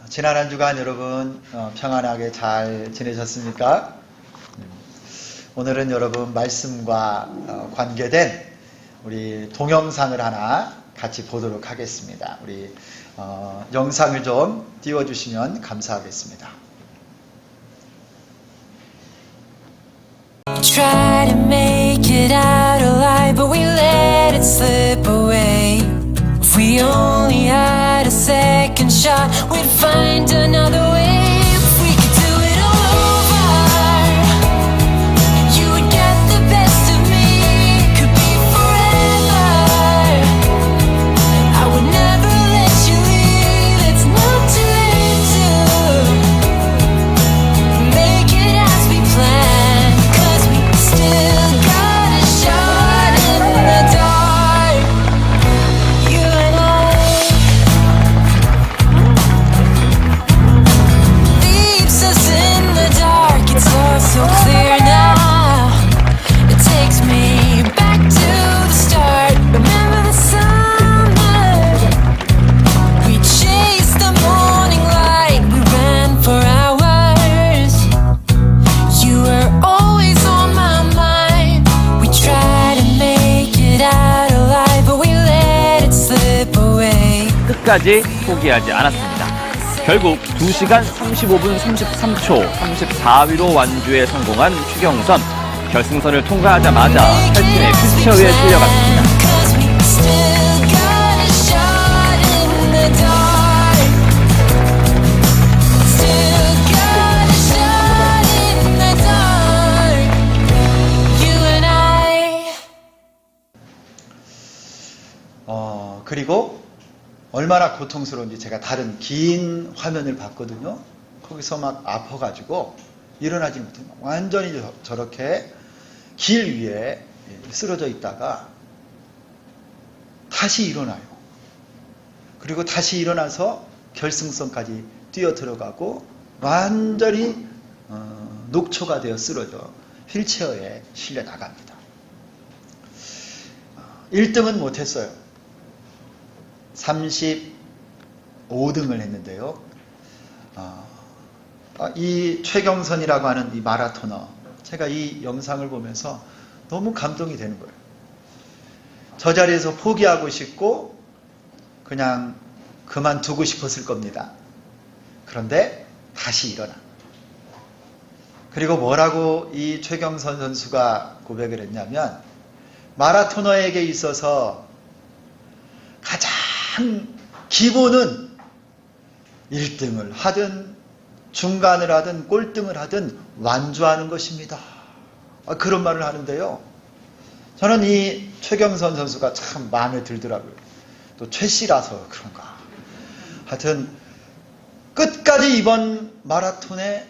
지난 한 주간 여러분 평안하게 잘 지내셨습니까? 오늘은 여러분 말씀과 관계된 우리 동영상을 하나 같이 보도록 하겠습니다. 우리 영상을 좀 띄워주시면 감사하겠습니다. Try to make it out alive, but we let it slip away. If we only had a second shot, we'd find another way. If we could do it all over, you would get the best of me. It could be forever. I would never let you leave. It's not too late to make it as we planned. 'Cause we still got a shot in the dark. You and I. Leaves us in the dark. It's all so clear now. It takes me back to the start. Remember the summer? We chased the morning light. We ran for hours. You were always on my mind. We tried to make it out alive, but we let it slip away. 끝까지 포기하지 않았습니다. 결국 2시간 35분 33초 34위로 완주에 성공한 최경선. 결승선을 통과하자마자 8팀의 휠체어에 실려갔습니다. 'Cause we still got a shot in the dark. Still got a shot in the dark. You and I. 그리고 얼마나 고통스러운지 제가 다른 긴 화면을 봤거든요. 거기서 막 아파가지고 일어나지 못해요. 완전히 저렇게 길 위에 쓰러져 있다가 다시 일어나요. 그리고 다시 일어나서 결승선까지 뛰어 들어가고 완전히 녹초가 되어 쓰러져 휠체어에 실려 나갑니다. 1등은 못했어요. 35등을 했는데요. 이 최경선이라고 하는 이 마라토너, 제가 이 영상을 보면서 너무 감동이 되는 거예요. 저 자리에서 포기하고 싶고 그냥 그만두고 싶었을 겁니다. 그런데 다시 일어나. 그리고 뭐라고 이 최경선 선수가 고백을 했냐면, 마라토너에게 있어서 가장 기본은 1등을 하든 중간을 하든 꼴등을 하든 완주하는 것입니다. 그런 말을 하는데요. 저는 이 최경선 선수가 참 마음에 들더라고요. 또 최씨라서 그런가. 하여튼 끝까지 이번 마라톤에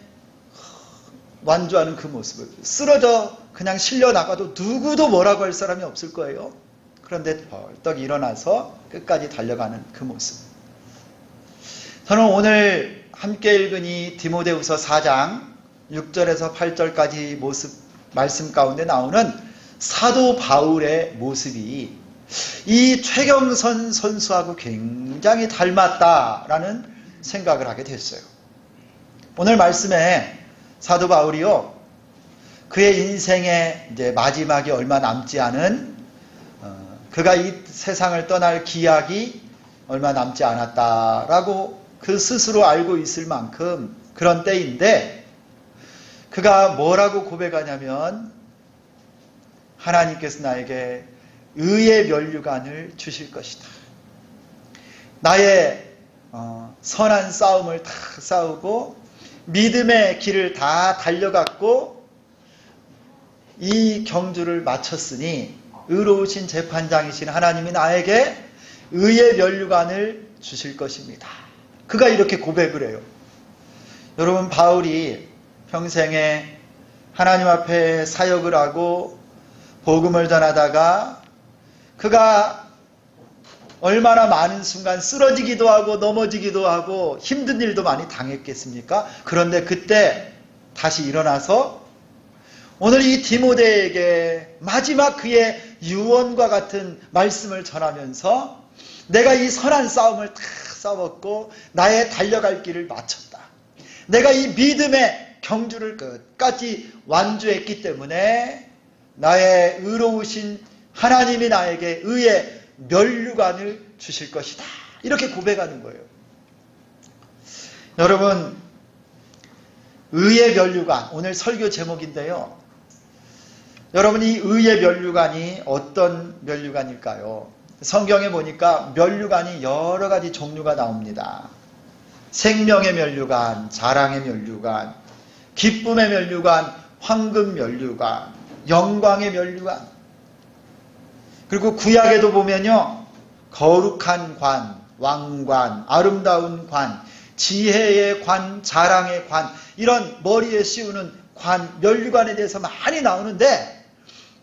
완주하는 그 모습을, 쓰러져 그냥 실려 나가도 누구도 뭐라고 할 사람이 없을 거예요. 그런데 벌떡 일어나서 끝까지 달려가는 그 모습. 저는 오늘 함께 읽은 이 디모데후서 4장 6절에서 8절까지 말씀 가운데 나오는 사도 바울의 모습이 이 최경선 선수하고 굉장히 닮았다라는 생각을 하게 됐어요. 오늘 말씀에 사도 바울이요, 그의 인생의 이제 마지막이 얼마 남지 않은, 그가 이 세상을 떠날 기약이 얼마 남지 않았다라고 그 스스로 알고 있을 만큼 그런 때인데, 그가 뭐라고 고백하냐면, 하나님께서 나에게 의의 면류관을 주실 것이다. 나의 선한 싸움을 다 싸우고 믿음의 길을 다 달려갔고 이 경주를 마쳤으니 의로우신 재판장이신 하나님이 나에게 의의 면류관을 주실 것입니다. 그가 이렇게 고백을 해요. 여러분, 바울이 평생에 하나님 앞에 사역을 하고 복음을 전하다가 그가 얼마나 많은 순간 쓰러지기도 하고 넘어지기도 하고 힘든 일도 많이 당했겠습니까? 그런데 그때 다시 일어나서 오늘 이 디모데에게 마지막 그의 유언과 같은 말씀을 전하면서 내가 이 선한 싸움을 다 싸웠고 나의 달려갈 길을 마쳤다. 내가 이 믿음의 경주를 끝까지 완주했기 때문에 나의 의로우신 하나님이 나에게 의의 면류관을 주실 것이다. 이렇게 고백하는 거예요. 여러분, 의의 면류관, 오늘 설교 제목인데요. 여러분, 이 의의 면류관이 어떤 면류관일까요? 성경에 보니까 면류관이 여러 가지 종류가 나옵니다. 생명의 면류관, 자랑의 면류관, 기쁨의 면류관, 황금 면류관, 영광의 면류관. 그리고 구약에도 보면요, 거룩한 관, 왕관, 아름다운 관, 지혜의 관, 자랑의 관, 이런 머리에 씌우는 관, 면류관에 대해서 많이 나오는데,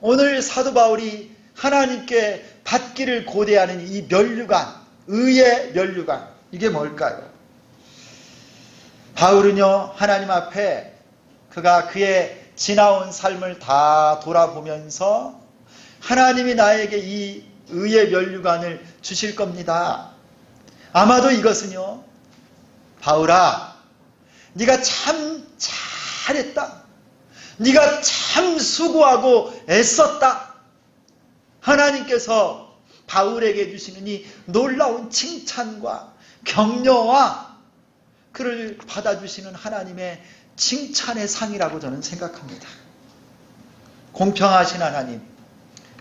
오늘 사도 바울이 하나님께 받기를 고대하는 이 면류관, 의의 면류관, 이게 뭘까요? 바울은요, 하나님 앞에 그가 그의 지나온 삶을 다 돌아보면서 하나님이 나에게 이 의의 면류관을 주실 겁니다. 아마도 이것은요, 바울아, 네가 참 잘했다. 네가 참 수고하고 애썼다. 하나님께서 바울에게 주시는 이 놀라운 칭찬과 격려와 그를 받아주시는 하나님의 칭찬의 상이라고 저는 생각합니다. 공평하신 하나님,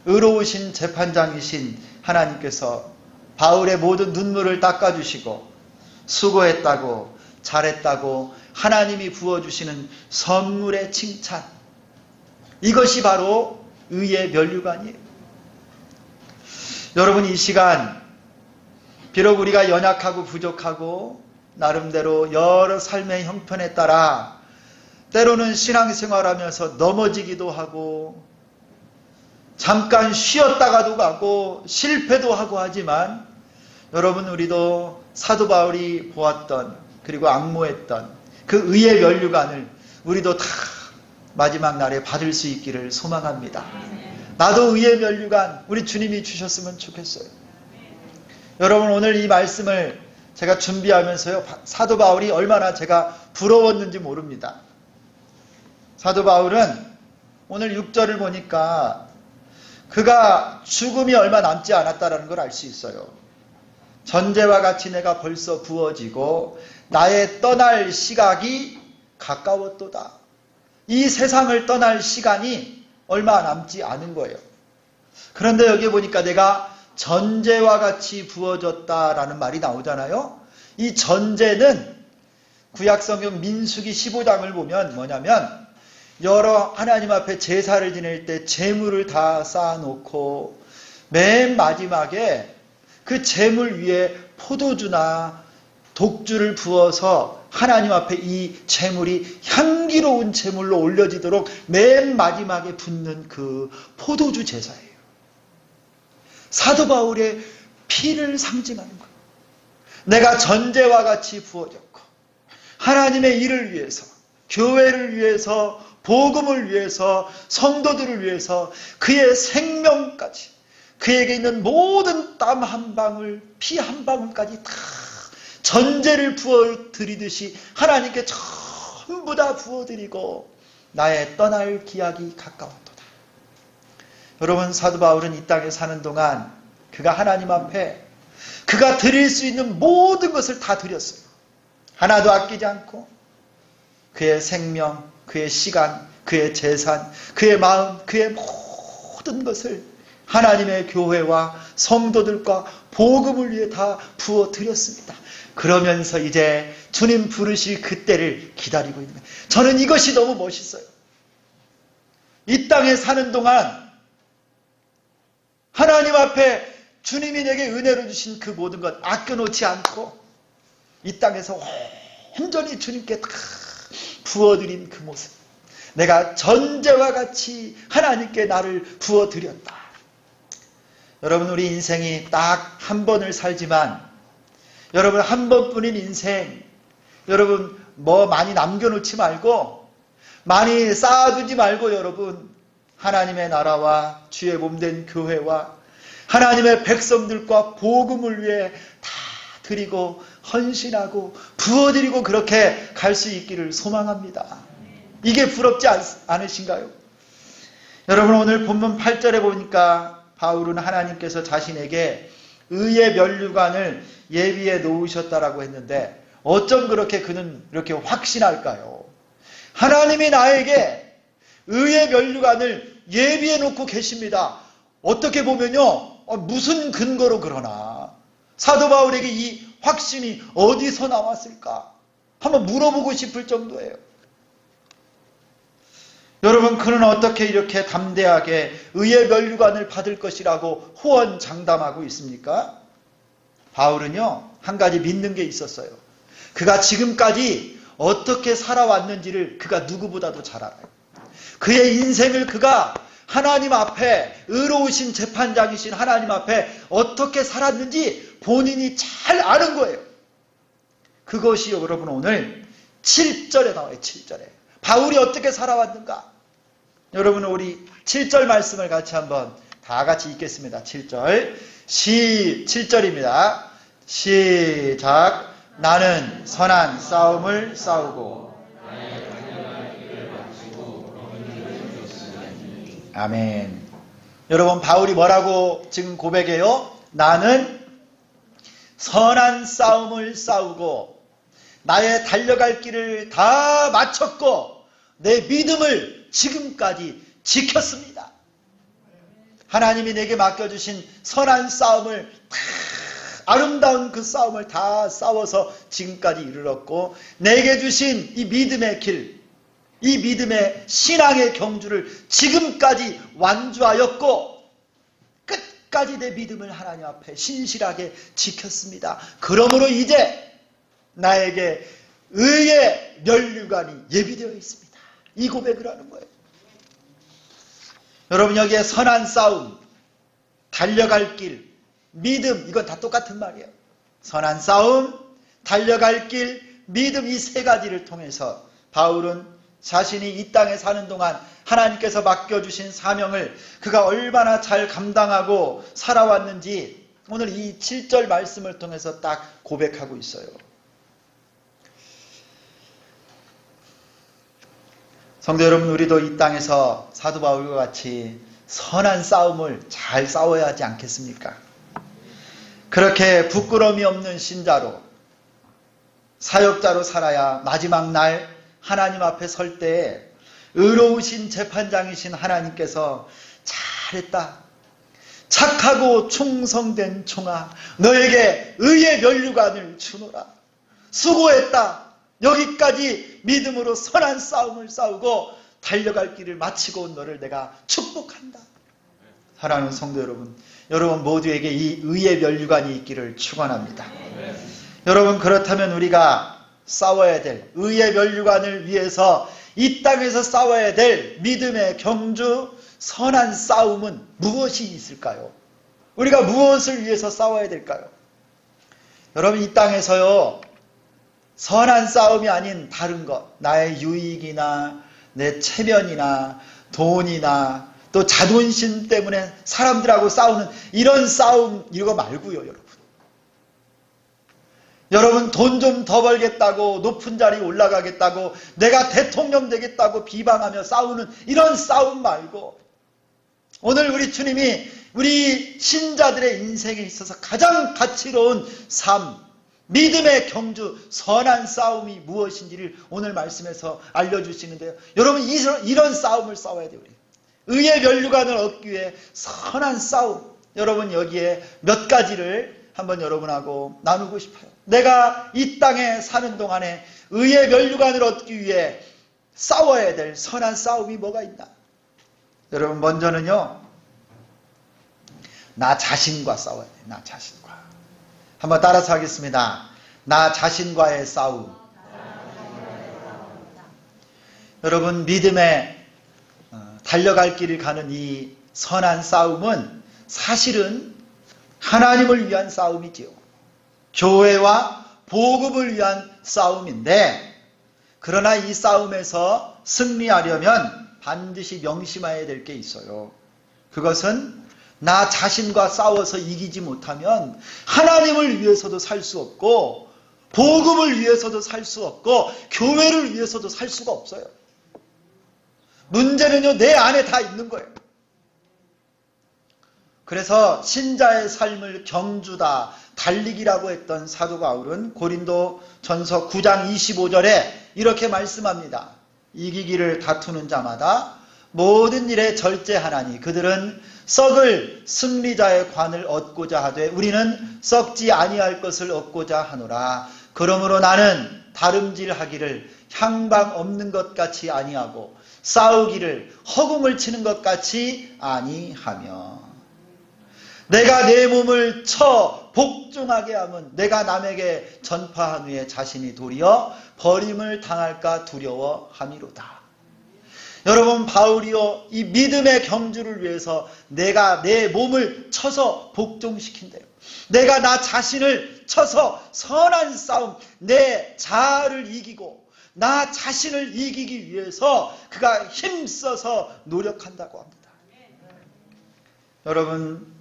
의로우신 재판장이신 하나님께서 바울의 모든 눈물을 닦아주시고 수고했다고 잘했다고 하나님이 부어주시는 선물의 칭찬, 이것이 바로 의의 면류관이에요. 여러분, 이 시간 비록 우리가 연약하고 부족하고 나름대로 여러 삶의 형편에 따라 때로는 신앙생활하면서 넘어지기도 하고 잠깐 쉬었다가도 가고 실패도 하고 하지만, 여러분, 우리도 사도 바울이 보았던 그리고 앙모했던 그 의의 면류관을 우리도 다 마지막 날에 받을 수 있기를 소망합니다. 나도 의의 면류관 우리 주님이 주셨으면 좋겠어요. 여러분, 오늘 이 말씀을 제가 준비하면서요, 사도 바울이 얼마나 제가 부러웠는지 모릅니다. 사도 바울은 오늘 6절을 보니까 그가 죽음이 얼마 남지 않았다는 걸 알 수 있어요. 전제와 같이 내가 벌써 부어지고 나의 떠날 시각이 가까웠도다. 이 세상을 떠날 시간이 얼마 남지 않은 거예요. 그런데 여기 보니까 내가 전제와 같이 부어졌다라는 말이 나오잖아요. 이 전제는 구약성경 민수기 15장을 보면 뭐냐면, 여러 하나님 앞에 제사를 지낼 때 제물을 다 쌓아놓고 맨 마지막에 그 제물 위에 포도주나 독주를 부어서 하나님 앞에 이 제물이 향기로운 제물로 올려지도록 맨 마지막에 붓는 그 포도주 제사예요. 사도 바울의 피를 상징하는 거예요. 내가 전제와 같이 부어졌고 하나님의 일을 위해서, 교회를 위해서, 복음을 위해서, 성도들을 위해서 그의 생명까지, 그에게 있는 모든 땀 한 방울, 피 한 방울까지 다 전제를 부어드리듯이 하나님께 전부 다 부어드리고 나의 떠날 기약이 가까웠도다. 여러분, 사도 바울은 이 땅에 사는 동안 그가 하나님 앞에 그가 드릴 수 있는 모든 것을 다 드렸어요. 하나도 아끼지 않고 그의 생명, 그의 시간, 그의 재산, 그의 마음, 그의 모든 것을 하나님의 교회와 성도들과 복음을 위해 다 부어드렸습니다. 그러면서 이제 주님 부르실 그때를 기다리고 있는 거예요. 저는 이것이 너무 멋있어요. 이 땅에 사는 동안 하나님 앞에 주님이 내게 은혜로 주신 그 모든 것 아껴놓지 않고 이 땅에서 온전히 주님께 다 부어드린 그 모습, 내가 전제와 같이 하나님께 나를 부어드렸다. 여러분, 우리 인생이 딱 한 번을 살지만, 여러분, 한 번뿐인 인생, 여러분 뭐 많이 남겨놓지 말고, 많이 쌓아두지 말고, 여러분 하나님의 나라와 주의 몸된 교회와 하나님의 백성들과 복음을 위해 다 드리고 헌신하고 부어드리고 그렇게 갈 수 있기를 소망합니다. 이게 부럽지 않으신가요? 여러분, 오늘 본문 8절에 보니까 바울은 하나님께서 자신에게 의의 면류관을 예비해 놓으셨다라고 했는데 어쩜 그렇게 그는 이렇게 확신할까요? 하나님이 나에게 의의 면류관을 예비해 놓고 계십니다. 어떻게 보면요, 무슨 근거로 그러나 사도 바울에게 이 확신이 어디서 나왔을까? 한번 물어보고 싶을 정도예요. 여러분, 그는 어떻게 이렇게 담대하게 의의 면류관을 받을 것이라고 호언장담하고 있습니까? 바울은요, 한 가지 믿는 게 있었어요. 그가 지금까지 어떻게 살아왔는지를 그가 누구보다도 잘 알아요. 그의 인생을 그가 하나님 앞에, 의로우신 재판장이신 하나님 앞에 어떻게 살았는지 본인이 잘 아는 거예요. 그것이 여러분 오늘 7절에 나와요. 7절에 바울이 어떻게 살아왔는가? 여러분, 우리 7절 말씀을 같이 한번 다 같이 읽겠습니다. 7절 7절입니다. 시작. 나는 선한 싸움을 싸우고 아멘. 여러분, 바울이 뭐라고 지금 고백해요? 나는 선한 싸움을 싸우고 나의 달려갈 길을 다 마쳤고 내 믿음을 지금까지 지켰습니다. 하나님이 내게 맡겨주신 선한 싸움을 다, 아름다운 그 싸움을 다 싸워서 지금까지 이르렀고 내게 주신 이 믿음의 길, 이 믿음의 신앙의 경주를 지금까지 완주하였고 끝까지 내 믿음을 하나님 앞에 신실하게 지켰습니다. 그러므로 이제 나에게 의의 면류관이 예비되어 있습니다. 이 고백을 하는 거예요. 여러분, 여기에 선한 싸움, 달려갈 길, 믿음, 이건 다 똑같은 말이에요. 선한 싸움, 달려갈 길, 믿음, 이 세 가지를 통해서 바울은 자신이 이 땅에 사는 동안 하나님께서 맡겨주신 사명을 그가 얼마나 잘 감당하고 살아왔는지 오늘 이 7절 말씀을 통해서 딱 고백하고 있어요. 성도 여러분, 우리도 이 땅에서 사도 바울과 같이 선한 싸움을 잘 싸워야 하지 않겠습니까? 그렇게 부끄러움이 없는 신자로, 사역자로 살아야 마지막 날 하나님 앞에 설 때에 의로우신 재판장이신 하나님께서 잘했다, 착하고 충성된 종아, 너에게 의의 면류관을 주노라, 수고했다, 여기까지 믿음으로 선한 싸움을 싸우고 달려갈 길을 마치고 온 너를 내가 축복한다. 사랑하는 성도 여러분, 여러분 모두에게 이 의의 면류관이 있기를 축원합니다. 여러분, 그렇다면 우리가 싸워야 될 의의 면류관을 위해서 이 땅에서 싸워야 될 믿음의 경주, 선한 싸움은 무엇이 있을까요? 우리가 무엇을 위해서 싸워야 될까요? 여러분, 이 땅에서요, 선한 싸움이 아닌 다른 것, 나의 유익이나 내 체면이나 돈이나 또 자존심 때문에 사람들하고 싸우는 이런 싸움, 이거 말고요, 여러분. 여러분, 돈 좀 더 벌겠다고, 높은 자리에 올라가겠다고, 내가 대통령 되겠다고 비방하며 싸우는 이런 싸움 말고, 오늘 우리 주님이 우리 신자들의 인생에 있어서 가장 가치로운 삶, 믿음의 경주, 선한 싸움이 무엇인지를 오늘 말씀에서 알려주시는데요. 여러분, 이런 싸움을 싸워야 돼요. 우리. 의의 면류관을 얻기 위해 선한 싸움. 여러분, 여기에 몇 가지를 한번 여러분하고 나누고 싶어요. 내가 이 땅에 사는 동안에 의의 면류관을 얻기 위해 싸워야 될 선한 싸움이 뭐가 있나? 여러분, 먼저는요, 나 자신과 싸워야 돼요. 나 자신과. 한번 따라서 하겠습니다. 나 자신과의 싸움. 여러분, 믿음의 달려갈 길을 가는 이 선한 싸움은 사실은 하나님을 위한 싸움이지요. 교회와 복음을 위한 싸움인데, 그러나 이 싸움에서 승리하려면 반드시 명심해야 될 게 있어요. 그것은 나 자신과 싸워서 이기지 못하면 하나님을 위해서도 살 수 없고 복음을 위해서도 살 수 없고 교회를 위해서도 살 수가 없어요. 문제는요, 내 안에 다 있는 거예요. 그래서 신자의 삶을 경주다, 달리기라고 했던 사도 바울은 고린도 전서 9장 25절에 이렇게 말씀합니다. 이기기를 다투는 자마다 모든 일에 절제하나니 그들은 썩을 승리자의 관을 얻고자 하되 우리는 썩지 아니할 것을 얻고자 하노라. 그러므로 나는 다름질하기를 향방 없는 것 같이 아니하고 싸우기를 허공을 치는 것 같이 아니하며 내가 내 몸을 쳐 복종하게 하면 내가 남에게 전파한 후에 자신이 도리어 버림을 당할까 두려워함이로다. 여러분, 바울이요, 이 믿음의 경주를 위해서 내가 내 몸을 쳐서 복종시킨대요. 내가 나 자신을 쳐서 선한 싸움, 내 자아를 이기고 나 자신을 이기기 위해서 그가 힘써서 노력한다고 합니다. 여러분,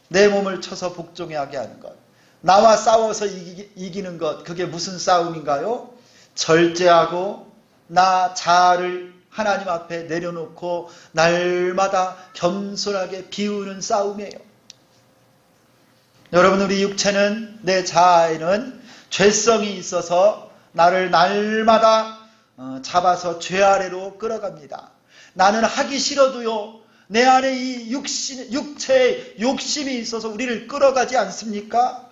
내 몸을 쳐서 복종하게 하는 것, 나와 싸워서 이기는 것, 그게 무슨 싸움인가요? 절제하고 나 자아를 하나님 앞에 내려놓고 날마다 겸손하게 비우는 싸움이에요. 여러분, 우리 육체는, 내 자아에는 죄성이 있어서 나를 날마다 잡아서 죄 아래로 끌어갑니다. 나는 하기 싫어도요, 내 안에 이 육체의 욕심이 있어서 우리를 끌어가지 않습니까?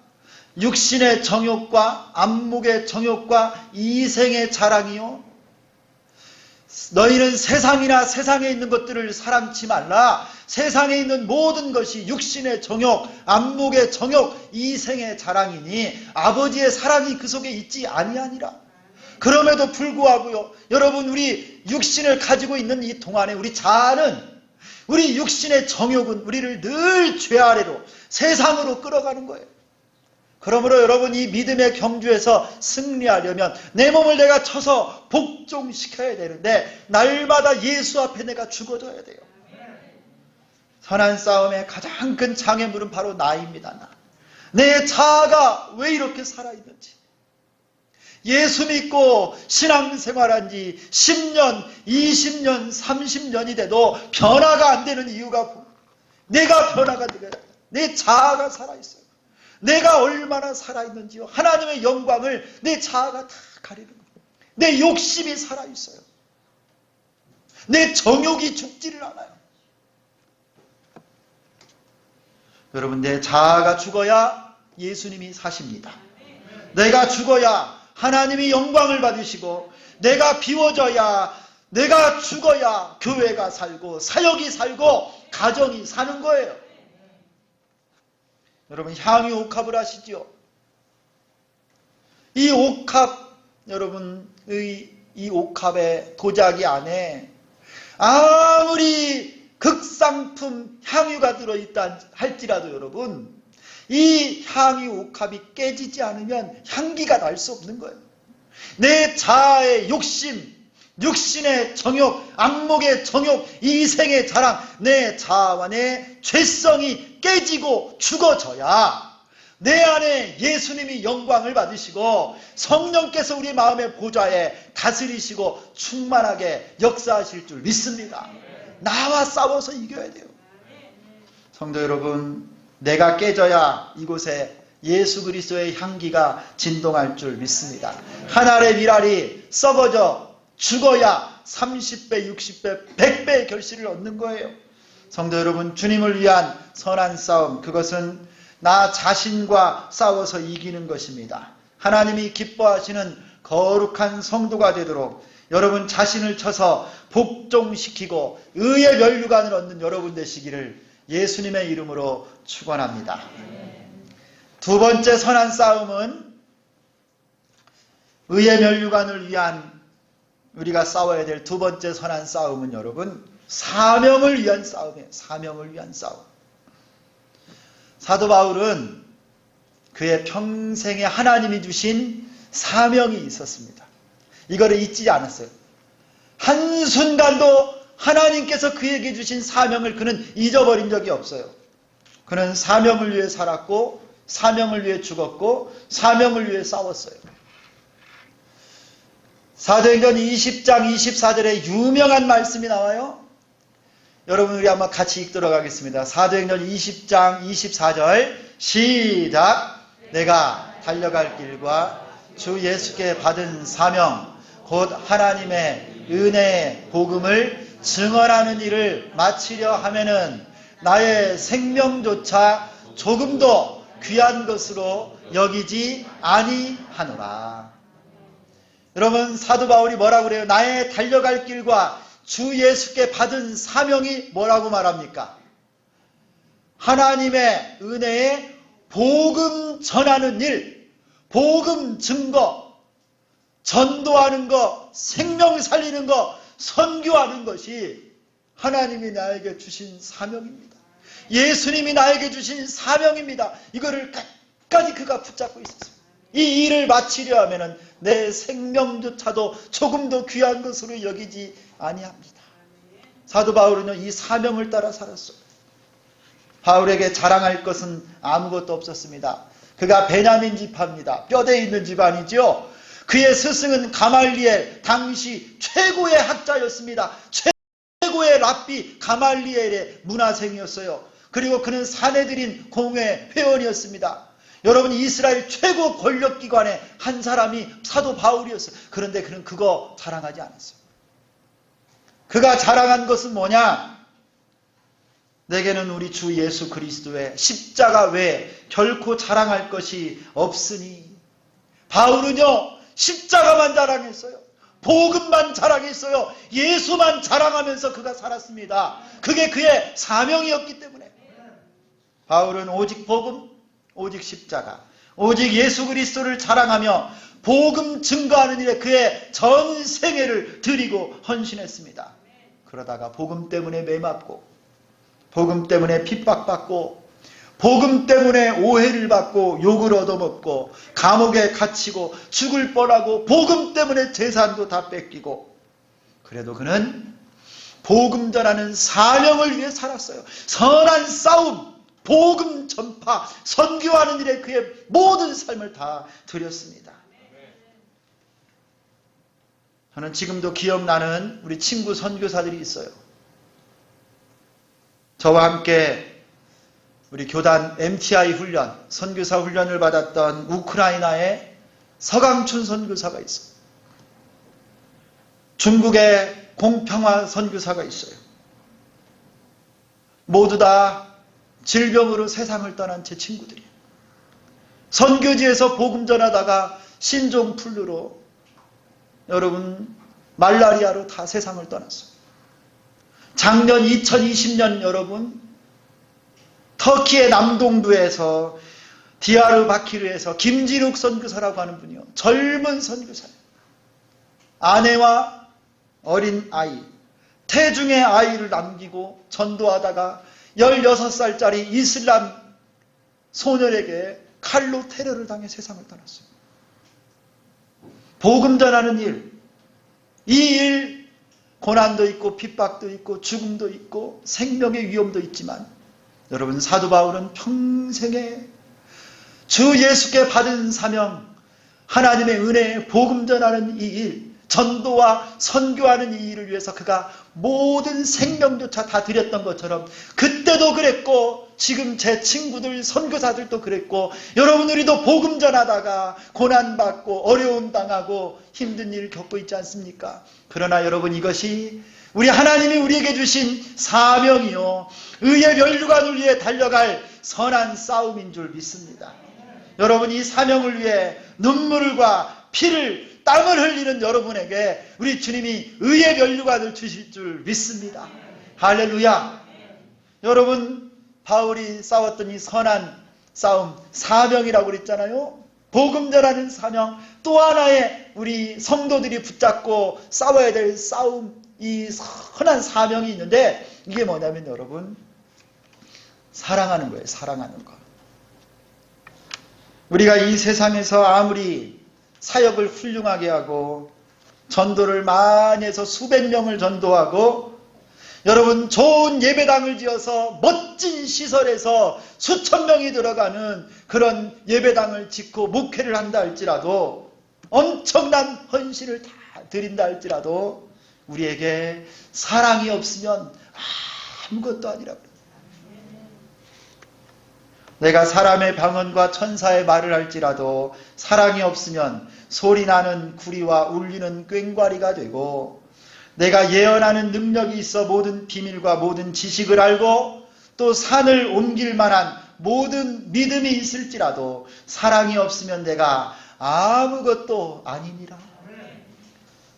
육신의 정욕과 안목의 정욕과 이생의 자랑이요. 너희는 세상이나 세상에 있는 것들을 사랑치 말라. 세상에 있는 모든 것이 육신의 정욕, 안목의 정욕, 이생의 자랑이니 아버지의 사랑이 그 속에 있지 아니하니라. 그럼에도 불구하고요, 여러분, 우리 육신을 가지고 있는 이 동안에 우리 자아는, 우리 육신의 정욕은 우리를 늘 죄 아래로, 세상으로 끌어가는 거예요. 그러므로 여러분, 이 믿음의 경주에서 승리하려면 내 몸을 내가 쳐서 복종시켜야 되는데 날마다 예수 앞에 내가 죽어져야 돼요. 선한 싸움의 가장 큰 장애물은 바로 나입니다. 나. 내 자아가 왜 이렇게 살아있는지. 예수 믿고 신앙생활한 지 10년, 20년, 30년이 돼도 변화가 안 되는 이유가 내가 변화가 되게 내 자아가 살아있어요. 내가 얼마나 살아있는지요. 하나님의 영광을 내 자아가 다 가리는 거예요. 내 욕심이 살아있어요. 내 정욕이 죽지를 않아요. 여러분, 내 자아가 죽어야 예수님이 사십니다. 내가 죽어야 하나님이 영광을 받으시고, 내가 비워져야, 내가 죽어야 교회가 살고 사역이 살고 가정이 사는 거예요. 여러분, 향유 옥합을 아시죠? 이 옥합, 여러분의 이 옥합의 도자기 안에 아무리 극상품 향유가 들어있다 할지라도 여러분, 이 향유 옥합이 깨지지 않으면 향기가 날 수 없는 거예요. 내 자아의 욕심, 육신의 정욕, 안목의 정욕, 이생의 자랑, 내 자아와 내 죄성이 깨지고 죽어져야 내 안에 예수님이 영광을 받으시고 성령께서 우리 마음의 보좌에 다스리시고 충만하게 역사하실 줄 믿습니다. 나와 싸워서 이겨야 돼요. 성도 여러분, 내가 깨져야 이곳에 예수 그리스도의 향기가 진동할 줄 믿습니다. 한 알의 밀알이 썩어져 죽어야 30배, 60배, 100배의 결실을 얻는 거예요. 성도 여러분, 주님을 위한 선한 싸움, 그것은 나 자신과 싸워서 이기는 것입니다. 하나님이 기뻐하시는 거룩한 성도가 되도록 여러분 자신을 쳐서 복종시키고 의의 면류관을 얻는 여러분 되시기를 예수님의 이름으로 축원합니다. 두 번째 선한 싸움은 의의 면류관을 위한 우리가 싸워야 될 두 번째 선한 싸움은 여러분 사명을 위한 싸움이에요. 사명을 위한 싸움. 사도 바울은 그의 평생에 하나님이 주신 사명이 있었습니다. 이거를 잊지 않았어요. 한순간도 하나님께서 그에게 주신 사명을 그는 잊어버린 적이 없어요. 그는 사명을 위해 살았고 사명을 위해 죽었고 사명을 위해 싸웠어요. 사도행전 20장 24절에 유명한 말씀이 나와요. 여러분 우리 한번 같이 읽도록 하겠습니다. 사도행전 20장 24절 시작. 내가 달려갈 길과 주 예수께 받은 사명 곧 하나님의 은혜의 복음을 증언하는 일을 마치려 하면은 나의 생명조차 조금도 귀한 것으로 여기지 아니하노라. 여러분 사도 바울이 뭐라고 그래요? 나의 달려갈 길과 주 예수께 받은 사명이 뭐라고 말합니까? 하나님의 은혜의 복음 전하는 일, 복음 증거, 전도하는 것, 생명 살리는 것, 선교하는 것이 하나님이 나에게 주신 사명입니다. 예수님이 나에게 주신 사명입니다. 이거를 끝까지 그가 붙잡고 있었어요. 이 일을 마치려 하면은 내 생명조차도 조금도 귀한 것으로 여기지 아니합니다. 사도 바울은요 이 사명을 따라 살았어요. 바울에게 자랑할 것은 아무것도 없었습니다. 그가 베냐민 지파입니다. 뼈대 있는 집안이죠. 그의 스승은 가말리엘, 당시 최고의 학자였습니다. 최고의 랍비 가말리엘의 문화생이었어요. 그리고 그는 사내들인 공회 회원이었습니다. 여러분 이스라엘 최고 권력기관의 한 사람이 사도 바울이었어요. 그런데 그는 그거 자랑하지 않았어요. 그가 자랑한 것은 뭐냐? 내게는 우리 주 예수 그리스도의 십자가 외에 결코 자랑할 것이 없으니. 바울은요 십자가만 자랑했어요. 복음만 자랑했어요. 예수만 자랑하면서 그가 살았습니다. 그게 그의 사명이었기 때문에. 바울은 오직 복음, 오직 십자가, 오직 예수 그리스도를 자랑하며 복음 증거하는 일에 그의 전 생애를 드리고 헌신했습니다. 그러다가 복음 때문에 매맞고, 복음 때문에 핍박받고, 복음 때문에 오해를 받고 욕을 얻어먹고 감옥에 갇히고 죽을 뻔하고 복음 때문에 재산도 다 뺏기고, 그래도 그는 복음 전하는 사명을 위해 살았어요. 선한 싸움, 복음 전파, 선교하는 일에 그의 모든 삶을 다 드렸습니다. 저는 지금도 기억나는 우리 친구 선교사들이 있어요. 저와 함께 우리 교단 MTI 훈련, 선교사 훈련을 받았던 우크라이나의 서강춘 선교사가 있어요. 중국의 공평화 선교사가 있어요. 모두 다 질병으로 세상을 떠난 제 친구들이에요. 선교지에서 복음 전하다가 신종플루로 여러분 말라리아로 다 세상을 떠났어요. 작년 2020년 여러분 터키의 남동부에서 디야르바키르에서 김진욱 선교사라고 하는 분이요. 젊은 선교사예요. 아내와 어린 아이, 태중의 아이를 남기고 전도하다가 16살짜리 이슬람 소년에게 칼로 테러를 당해 세상을 떠났어요. 복음 전하는 일, 이 일 고난도 있고 핍박도 있고 죽음도 있고 생명의 위험도 있지만 여러분 사도 바울은 평생에 주 예수께 받은 사명, 하나님의 은혜에 복음 전하는 이 일, 전도와 선교하는 이 일을 위해서 그가 모든 생명조차 다 드렸던 것처럼 그때도 그랬고 지금 제 친구들 선교사들도 그랬고 여러분 우리도 복음 전하다가 고난받고 어려움 당하고 힘든 일을 겪고 있지 않습니까? 그러나 여러분 이것이 우리 하나님이 우리에게 주신 사명이요 의의 면류관을 위해 달려갈 선한 싸움인 줄 믿습니다. 여러분 이 사명을 위해 눈물과 피를 땀을 흘리는 여러분에게 우리 주님이 의의 면류관을 주실 줄 믿습니다. 할렐루야. 여러분 바울이 싸웠던 이 선한 싸움, 사명이라고 그랬잖아요. 복음 전하는 사명, 또 하나의 우리 성도들이 붙잡고 싸워야 될 싸움, 이 선한 사명이 있는데 이게 뭐냐면 여러분 사랑하는 거예요. 사랑하는 거. 우리가 이 세상에서 아무리 사역을 훌륭하게 하고 전도를 많이 해서 수백 명을 전도하고 여러분, 좋은 예배당을 지어서 멋진 시설에서 수천 명이 들어가는 그런 예배당을 짓고 목회를 한다 할지라도, 엄청난 헌신을 다 드린다 할지라도 우리에게 사랑이 없으면 아무것도 아니라고. 내가 사람의 방언과 천사의 말을 할지라도 사랑이 없으면 소리나는 구리와 울리는 꽹과리가 되고, 내가 예언하는 능력이 있어 모든 비밀과 모든 지식을 알고 또 산을 옮길 만한 모든 믿음이 있을지라도 사랑이 없으면 내가 아무것도 아니니라.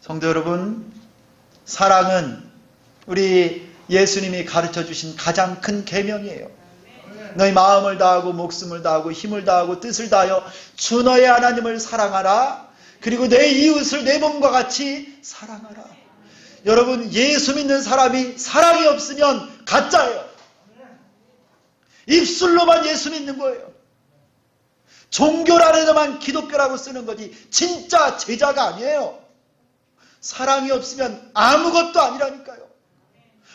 성도 여러분, 사랑은 우리 예수님이 가르쳐 주신 가장 큰 계명이에요. 너희 마음을 다하고 목숨을 다하고 힘을 다하고 뜻을 다하여 주 너의 하나님을 사랑하라. 그리고 내 이웃을 내 몸과 같이 사랑하라. 여러분, 예수 믿는 사람이 사랑이 없으면 가짜예요. 입술로만 예수 믿는 거예요. 종교라는 기독교라고 쓰는 거지 진짜 제자가 아니에요. 사랑이 없으면 아무것도 아니라니까요.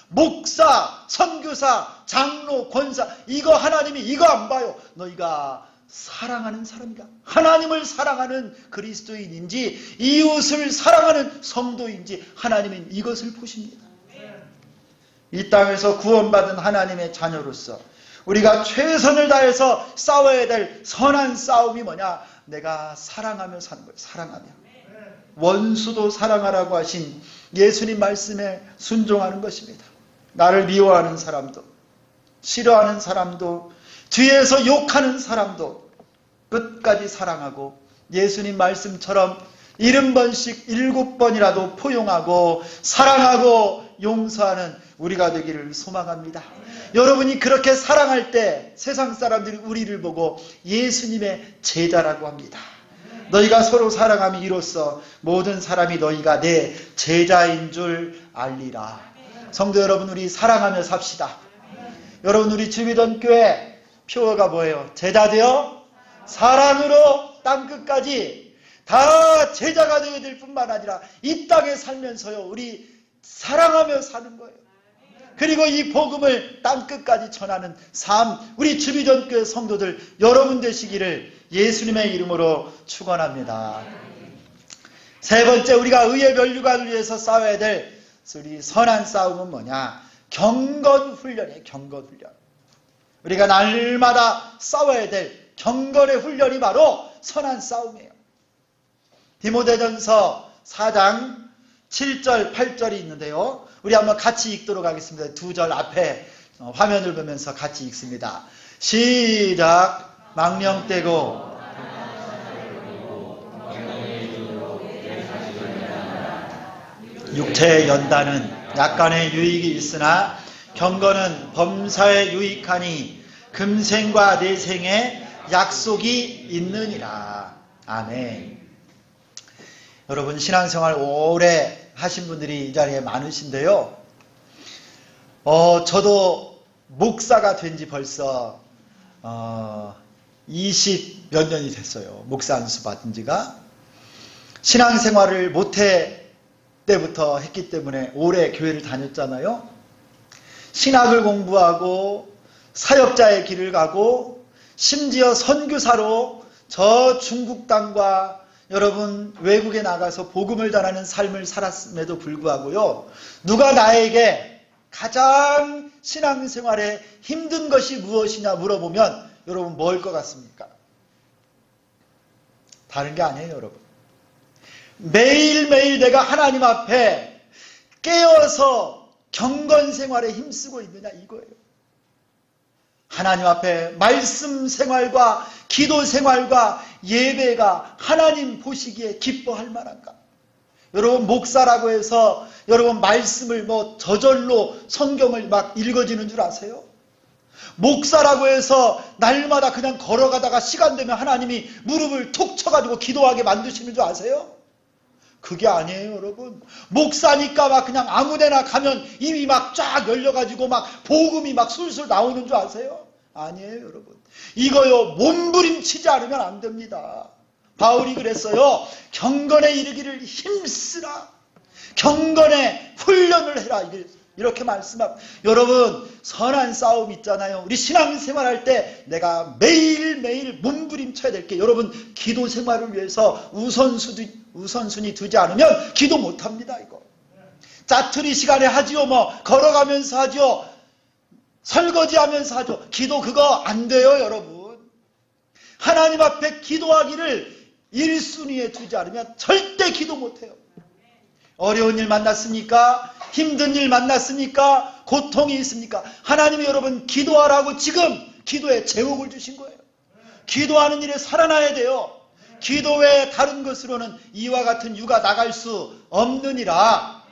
목사, 선교사, 장로, 권사, 이거 하나님이 이거 안 봐요. 너희가 사랑하는 사람인가? 하나님을 사랑하는 그리스도인인지 이웃을 사랑하는 성도인지 하나님은 이것을 보십니다. 이 땅에서 구원받은 하나님의 자녀로서 우리가 최선을 다해서 싸워야 될 선한 싸움이 뭐냐? 내가 사랑하며 사는 거예요. 사랑하며. 원수도 사랑하라고 하신 예수님 말씀에 순종하는 것입니다. 나를 미워하는 사람도, 싫어하는 사람도, 뒤에서 욕하는 사람도 끝까지 사랑하고 예수님 말씀처럼 70번씩 7번이라도 포용하고 사랑하고 용서하는 우리가 되기를 소망합니다. 여러분이 그렇게 사랑할 때 세상 사람들이 우리를 보고 예수님의 제자라고 합니다. 너희가 서로 사랑함이 이로써 모든 사람이 너희가 내 제자인 줄 알리라. 성도 여러분, 우리 사랑하며 삽시다. 여러분, 우리 주미돈교회 표어가 뭐예요? 제자 되어 사랑으로 땅끝까지. 다 제자가 되어야 될 뿐만 아니라 이 땅에 살면서요, 우리 사랑하며 사는 거예요. 그리고 이 복음을 땅끝까지 전하는 삶, 우리 주미돈교회 성도들 여러분 되시기를 예수님의 이름으로 축원합니다. 세 번째, 우리가 의의 면류관을 위해서 싸워야 될 우리 선한 싸움은 뭐냐? 경건훈련이에요. 경건훈련. 우리가 날마다 싸워야 될 경건의 훈련이 바로 선한 싸움이에요. 디모데전서 4장 7절 8절이 있는데요, 우리 한번 같이 읽도록 하겠습니다. 두 절 앞에 화면을 보면서 같이 읽습니다. 시작. 망령되고 육체의 연단은 약간의 유익이 있으나 경건은 범사에 유익하니 금생과 내생에 약속이 있느니라. 아멘. 여러분, 신앙생활 오래 하신 분들이 이 자리에 많으신데요, 저도 목사가 된 지 벌써 20 몇 년이 됐어요. 목사 안수 받은 지가. 신앙생활을 모태 때부터 했기 때문에 오래 교회를 다녔잖아요. 신학을 공부하고 사역자의 길을 가고 심지어 선교사로 저 중국 땅과 여러분 외국에 나가서 복음을 전하는 삶을 살았음에도 불구하고요, 누가 나에게 가장 신앙생활에 힘든 것이 무엇이냐 물어보면 여러분 뭘 것 같습니까? 다른 게 아니에요. 여러분, 매일매일 내가 하나님 앞에 깨어서 경건생활에 힘쓰고 있느냐 이거예요. 하나님 앞에 말씀 생활과 기도 생활과 예배가 하나님 보시기에 기뻐할 만한가? 여러분, 목사라고 해서 여러분 말씀을 저절로 성경을 막 읽어지는 줄 아세요? 목사라고 해서 날마다 그냥 걸어가다가 시간 되면 하나님이 무릎을 툭 쳐가지고 기도하게 만드시는 줄 아세요? 그게 아니에요, 여러분. 목사니까 막 그냥 아무데나 가면 입이 막 쫙 열려가지고 막 복음이 막 술술 나오는 줄 아세요? 아니에요, 여러분. 이거요, 몸부림치지 않으면 안 됩니다. 바울이 그랬어요. 경건에 이르기를 힘쓰라. 경건에 훈련을 해라. 이렇게 말씀하고, 여러분 선한 싸움 있잖아요. 우리 신앙생활할 때 내가 매일매일 몸부림쳐야 될 게, 여러분 기도 생활을 위해서 우선순위 두지 않으면 기도 못합니다. 이거 짜투리 시간에 하지요, 뭐 걸어가면서 하지요, 설거지하면서 하죠. 기도 그거 안 돼요. 여러분 하나님 앞에 기도하기를 1순위에 두지 않으면 절대 기도 못해요. 어려운 일 만났습니까? 힘든 일 만났습니까? 고통이 있습니까? 하나님이 여러분 기도하라고 지금 기도에 제목을 주신 거예요. 기도하는 일에 살아나야 돼요. 기도 외에 다른 것으로는 이와 같은 유가 나갈 수 없느니라.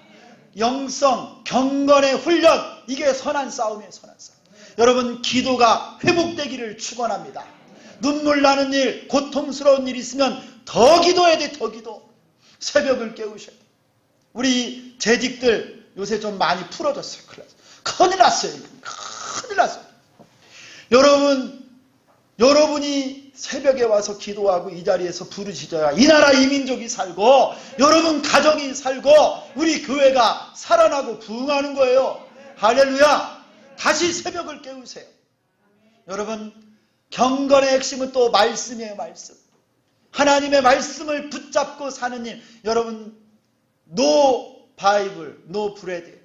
영성, 경건의 훈련, 이게 선한 싸움이에요. 선한 싸움. 여러분 기도가 회복되기를 축원합니다. 눈물 나는 일, 고통스러운 일이 있으면 더 기도해야 돼. 더 기도. 새벽을 깨우셔야 돼. 우리 재직들 요새 좀 많이 풀어졌어요. 큰일 났어요. 큰일 났어요. 여러분이 새벽에 와서 기도하고 이 자리에서 부르짖어야 이 나라 이 민족이 살고 여러분 가정이 살고 우리 교회가 살아나고 부흥하는 거예요. 할렐루야. 다시 새벽을 깨우세요. 여러분 경건의 핵심은 또 말씀이에요. 말씀. 하나님의 말씀을 붙잡고 사는 일. 여러분 노 바이블, 노 브레드.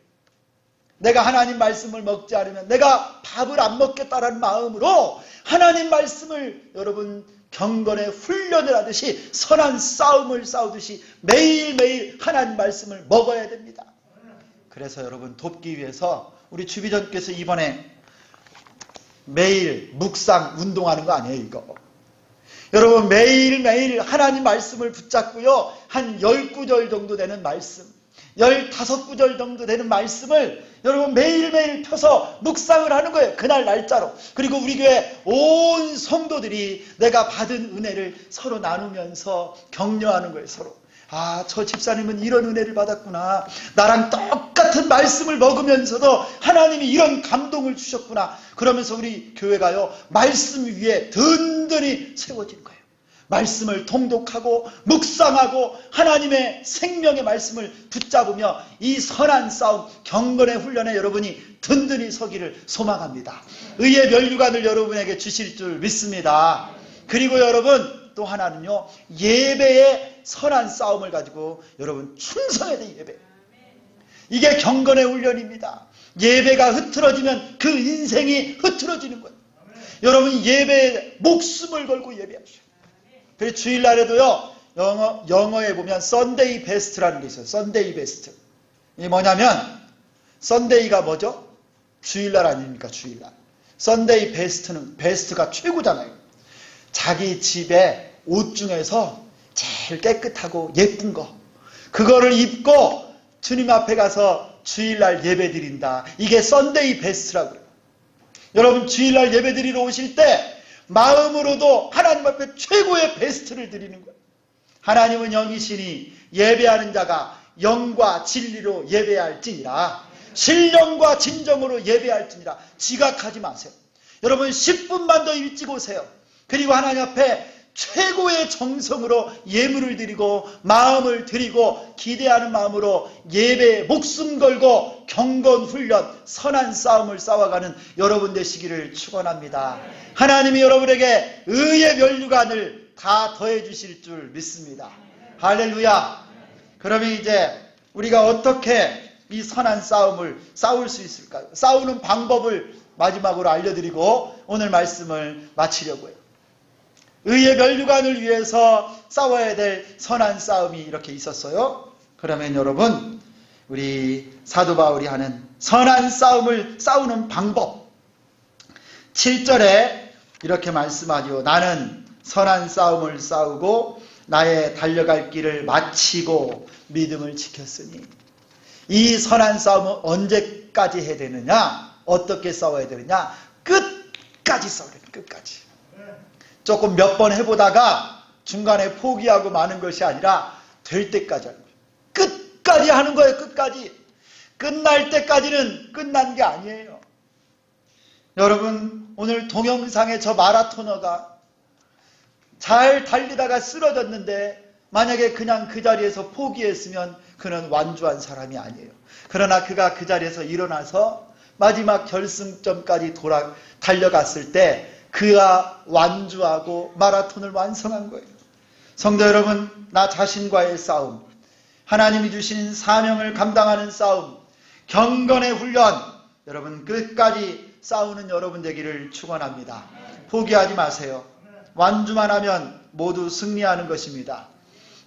내가 하나님 말씀을 먹지 않으면 내가 밥을 안 먹겠다라는 마음으로 하나님 말씀을 여러분 경건의 훈련을 하듯이 선한 싸움을 싸우듯이 매일매일 하나님 말씀을 먹어야 됩니다. 그래서 여러분 돕기 위해서 우리 주비전께서 이번에 매일 묵상 운동하는 거 아니에요, 이거. 여러분 매일매일 하나님 말씀을 붙잡고요. 한 10구절 정도 되는 말씀, 15구절 정도 되는 말씀을 여러분 매일매일 펴서 묵상을 하는 거예요. 그날 날짜로. 그리고 우리 교회 온 성도들이 내가 받은 은혜를 서로 나누면서 격려하는 거예요. 서로. 아, 저 집사님은 이런 은혜를 받았구나. 나랑 똑같은 말씀을 먹으면서도 하나님이 이런 감동을 주셨구나. 그러면서 우리 교회가요, 말씀 위에 든든히 세워지는 거예요. 말씀을 통독하고 묵상하고 하나님의 생명의 말씀을 붙잡으며 이 선한 싸움, 경건의 훈련에 여러분이 든든히 서기를 소망합니다. 의의 면류관을 여러분에게 주실 줄 믿습니다. 그리고 여러분 또 하나는요, 예배의 선한 싸움을 가지고 여러분 충성해야 돼요. 예배. 이게 경건의 훈련입니다. 예배가 흐트러지면 그 인생이 흐트러지는 거예요. 여러분 예배에 목숨을 걸고 예배하셔요. 그래서 주일날에도요, 영어에 보면 썬데이 베스트라는 게 있어요. 썬데이 베스트. 이게 뭐냐면 썬데이가 뭐죠? 주일날 아닙니까? 주일날. 썬데이 베스트가 최고잖아요. 자기 집에 옷 중에서 제일 깨끗하고 예쁜 거, 그거를 입고 주님 앞에 가서 주일날 예배 드린다. 이게 썬데이 베스트라고요. 여러분 주일날 예배 드리러 오실 때 마음으로도 하나님 앞에 최고의 베스트를 드리는 거예요. 하나님은 영이시니 예배하는 자가 영과 진리로 예배할지니라. 신령과 진정으로 예배할지니라. 지각하지 마세요. 여러분 10분만 더 일찍 오세요. 그리고 하나님 앞에 최고의 정성으로 예물을 드리고 마음을 드리고 기대하는 마음으로 예배에 목숨 걸고 경건훈련, 선한 싸움을 싸워가는 여러분 되시기를 축원합니다. 하나님이 여러분에게 의의 면류관을 다 더해 주실 줄 믿습니다. 할렐루야. 그러면 이제 우리가 어떻게 이 선한 싸움을 싸울 수 있을까요? 싸우는 방법을 마지막으로 알려드리고 오늘 말씀을 마치려고 해요. 의의 면류관을 위해서 싸워야 될 선한 싸움이 이렇게 있었어요. 그러면 여러분 우리 사도 바울이 하는 선한 싸움을 싸우는 방법 7절에 이렇게 말씀하죠. 나는 선한 싸움을 싸우고 나의 달려갈 길을 마치고 믿음을 지켰으니. 이 선한 싸움은 언제까지 해야 되느냐? 어떻게 싸워야 되느냐? 끝까지 싸워야 돼요. 끝까지. 조금 몇 번 해보다가 중간에 포기하고 마는 것이 아니라 될 때까지 하는 거예요. 끝까지 하는 거예요. 끝까지. 끝날 때까지는 끝난 게 아니에요. 여러분 오늘 동영상에 저 마라토너가 잘 달리다가 쓰러졌는데 만약에 그냥 그 자리에서 포기했으면 그는 완주한 사람이 아니에요. 그러나 그가 그 자리에서 일어나서 마지막 결승점까지 달려갔을 때 그가 완주하고 마라톤을 완성한 거예요. 성도 여러분, 나 자신과의 싸움, 하나님이 주신 사명을 감당하는 싸움, 경건의 훈련, 여러분 끝까지 싸우는 여러분 되기를 축원합니다. 포기하지 마세요. 완주만 하면 모두 승리하는 것입니다.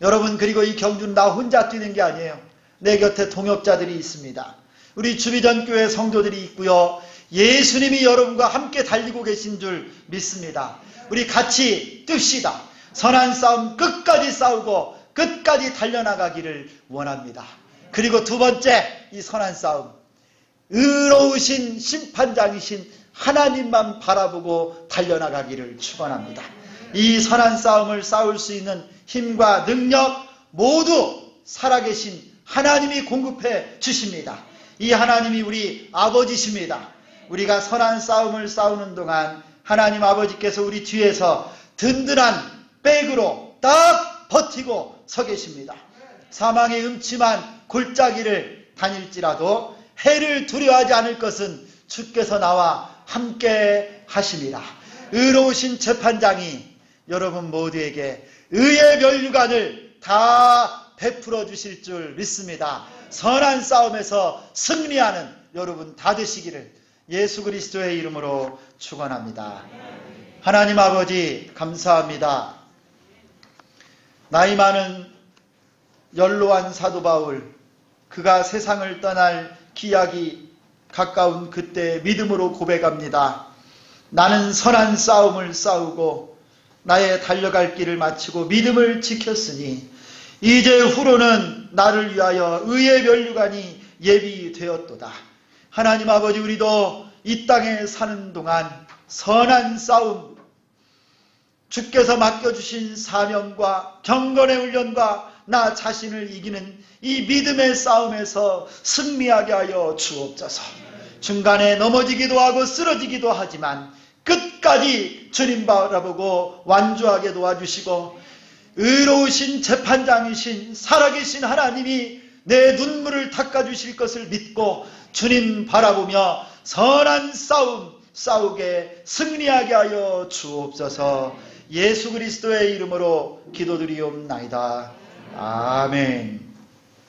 여러분, 그리고 이 경주는 나 혼자 뛰는 게 아니에요. 내 곁에 동역자들이 있습니다. 우리 주비전 교회 성도들이 있고요. 예수님이 여러분과 함께 달리고 계신 줄 믿습니다. 우리 같이 뜹시다. 선한 싸움 끝까지 싸우고 끝까지 달려나가기를 원합니다. 그리고 두 번째, 이 선한 싸움, 의로우신 심판장이신 하나님만 바라보고 달려나가기를 축원합니다. 이 선한 싸움을 싸울 수 있는 힘과 능력 모두 살아계신 하나님이 공급해 주십니다. 이 하나님이 우리 아버지십니다. 우리가 선한 싸움을 싸우는 동안 하나님 아버지께서 우리 뒤에서 든든한 백으로 딱 버티고 서 계십니다. 사망의 음침한 골짜기를 다닐지라도 해를 두려워하지 않을 것은 주께서 나와 함께 하심이라. 의로우신 재판장이 여러분 모두에게 의의 면류관을 다 베풀어 주실 줄 믿습니다. 선한 싸움에서 승리하는 여러분 다 되시기를 예수 그리스도의 이름으로 축원합니다. 하나님 아버지 감사합니다. 나이 많은 연로한 사도 바울, 그가 세상을 떠날 기약이 가까운 그때 믿음으로 고백합니다. 나는 선한 싸움을 싸우고 나의 달려갈 길을 마치고 믿음을 지켰으니 이제 후로는 나를 위하여 의의 면류관이 예비되었도다. 하나님 아버지, 우리도 이 땅에 사는 동안 선한 싸움, 주께서 맡겨주신 사명과 경건의 훈련과 나 자신을 이기는 이 믿음의 싸움에서 승리하게 하여 주옵소서. 중간에 넘어지기도 하고 쓰러지기도 하지만 끝까지 주님 바라보고 완주하게 도와주시고, 의로우신 재판장이신 살아계신 하나님이 내 눈물을 닦아주실 것을 믿고 주님 바라보며 선한 싸움 싸우게 승리하게 하여 주옵소서. 예수 그리스도의 이름으로 기도드리옵나이다. 아멘.